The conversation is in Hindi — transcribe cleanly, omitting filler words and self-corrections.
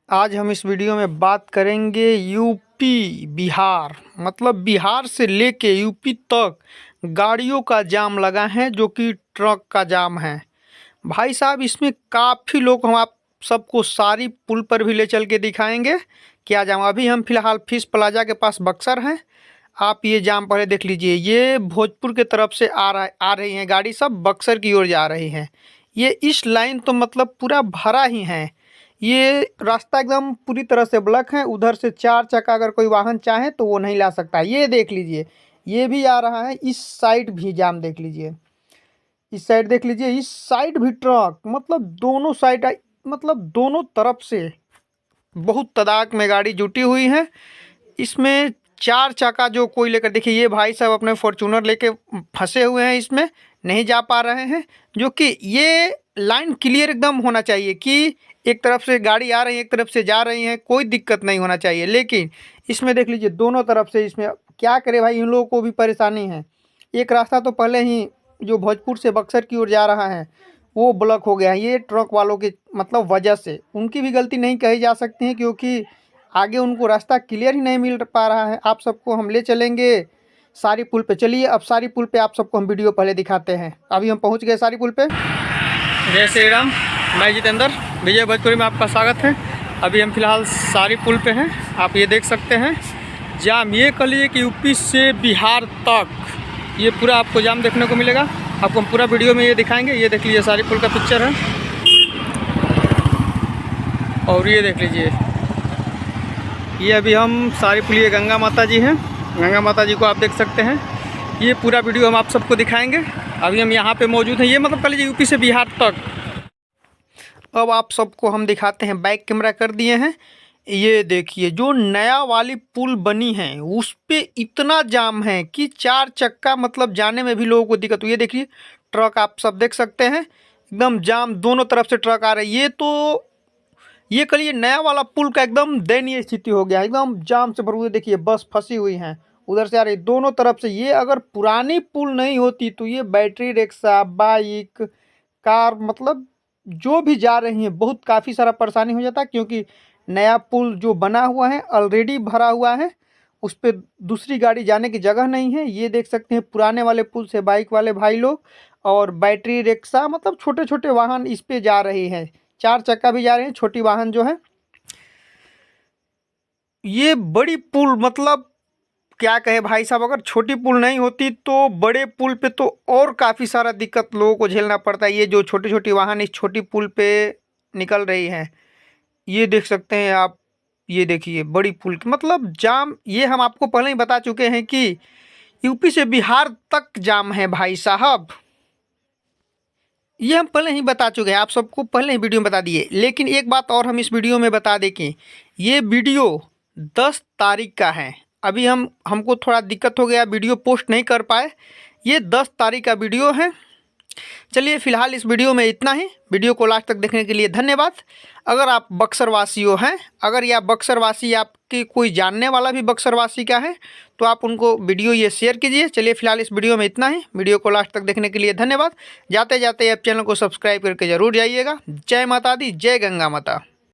आज हम इस वीडियो में बात करेंगे यूपी बिहार मतलब बिहार से लेके यूपी तक गाड़ियों का जाम लगा है जो कि ट्रक का जाम है। भाई साहब इसमें काफ़ी लोग हम आप सबको सारी पुल पर भी ले चल के दिखाएंगे क्या जाम। अभी हम फिलहाल फिश प्लाजा के पास बक्सर हैं। आप ये जाम पहले देख लीजिए। ये भोजपुर के तरफ से आ रही हैं गाड़ी, सब बक्सर की ओर जा रही हैं। ये इस लाइन तो मतलब पूरा भरा ही है। ये रास्ता एकदम पूरी तरह से ब्लॉक है। उधर से 4 चक्का अगर कोई वाहन चाहे तो वो नहीं ला सकता। ये देख लीजिए, ये भी आ रहा है। इस साइड भी जाम देख लीजिए, इस साइड देख लीजिए, इस साइड भी ट्रक, मतलब दोनों साइड मतलब दोनों तरफ से बहुत तादाद में गाड़ी जुटी हुई है। इसमें 4 चक्का जो कोई लेकर, देखिए ये भाई साहब अपने फॉर्चूनर लेके फंसे हुए हैं, इसमें नहीं जा पा रहे हैं। जो कि ये लाइन क्लियर एकदम होना चाहिए कि एक तरफ से गाड़ी आ रही है, एक तरफ से जा रही है, कोई दिक्कत नहीं होना चाहिए। लेकिन इसमें देख लीजिए दोनों तरफ से, इसमें क्या करे भाई, इन लोगों को भी परेशानी है। एक रास्ता तो पहले ही जो भोजपुर से बक्सर की ओर जा रहा है वो ब्लॉक हो गया है। ये ट्रक वालों की मतलब वजह से, उनकी भी गलती नहीं कही जा सकती है क्योंकि आगे उनको रास्ता क्लियर ही नहीं मिल पा रहा है। आप सबको हम ले चलेंगे सारी पुल पे। चलिए अब सारी पुल पे आप सबको हम वीडियो पहले दिखाते हैं। अभी हम पहुंच गए सारी पुल पे। जय श्री राम, मैं जितेंद्र, विजय भोजपुरी में आपका स्वागत है। अभी हम फिलहाल सारी पुल पे हैं। आप ये देख सकते हैं जाम, ये कह लीजिए कि यूपी से बिहार तक ये पूरा आपको जाम देखने को मिलेगा। आपको हम पूरा वीडियो में ये दिखाएंगे। ये देख लीजिए सारी पुल का पिक्चर है, और ये देख लीजिए ये अभी हम सारी पुल, ये गंगा माता जी हैं, गंगा माता जी को आप देख सकते हैं। ये पूरा वीडियो हम आप सबको दिखाएंगे। अभी हम यहाँ पे मौजूद हैं, ये मतलब कह लीजिए यूपी से बिहार तक। अब आप सबको हम दिखाते हैं, बैक कैमरा कर दिए हैं। ये देखिए जो नया वाली पुल बनी है उस पे इतना जाम है कि 4 चक्का मतलब जाने में भी लोगों को दिक्कत हुई है। देखिए ट्रक आप सब देख सकते हैं, एकदम जाम, दोनों तरफ से ट्रक आ रही है। तो ये कहिए नया वाला पुल का एकदम दयनीय स्थिति हो गया है, एकदम जाम से भर हुए। देखिए बस फंसी हुई हैं, उधर से आ रही दोनों तरफ से। ये अगर पुरानी पुल नहीं होती तो ये बैटरी रिक्शा, बाइक, कार, मतलब जो भी जा रही हैं बहुत काफ़ी सारा परेशानी हो जाता, क्योंकि नया पुल जो बना हुआ है ऑलरेडी भरा हुआ है, उस पर दूसरी गाड़ी जाने की जगह नहीं है। ये देख सकते हैं पुराने वाले पुल से बाइक वाले भाई लोग और बैटरी रिक्शा, मतलब छोटे छोटे वाहन इस पे जा रहे हैं। 4 चक्का भी जा रहे हैं, छोटी वाहन जो है। ये बड़ी पुल मतलब क्या कहे भाई साहब, अगर छोटी पुल नहीं होती तो बड़े पुल पे तो और काफ़ी सारा दिक्कत लोगों को झेलना पड़ता है। ये जो छोटी छोटी वाहन इस छोटी पुल पे निकल रही हैं, ये देख सकते हैं आप। ये देखिए बड़ी पुल की मतलब जाम, ये हम आपको पहले ही बता चुके हैं कि यूपी से बिहार तक जाम है भाई साहब। ये हम पहले ही बता चुके हैं, आप सबको पहले ही वीडियो में बता दिए। लेकिन एक बात और हम इस वीडियो में बता दें कि ये वीडियो 10 तारीख का है। अभी हमको थोड़ा दिक्कत हो गया, वीडियो पोस्ट नहीं कर पाए। ये 10 तारीख का वीडियो है। चलिए फिलहाल इस वीडियो में इतना ही। वीडियो को लास्ट तक देखने के लिए धन्यवाद। अगर आप बक्सरवासी हो हैं, अगर या बक्सरवासी आपकी कोई जानने वाला भी बक्सरवासी का है तो आप उनको वीडियो ये शेयर कीजिए। चलिए फिलहाल इस वीडियो में इतना ही। वीडियो को लास्ट तक देखने के लिए धन्यवाद। जाते जाते आप चैनल को सब्सक्राइब करके ज़रूर जाइएगा। जय माता दी, जय गंगा माता।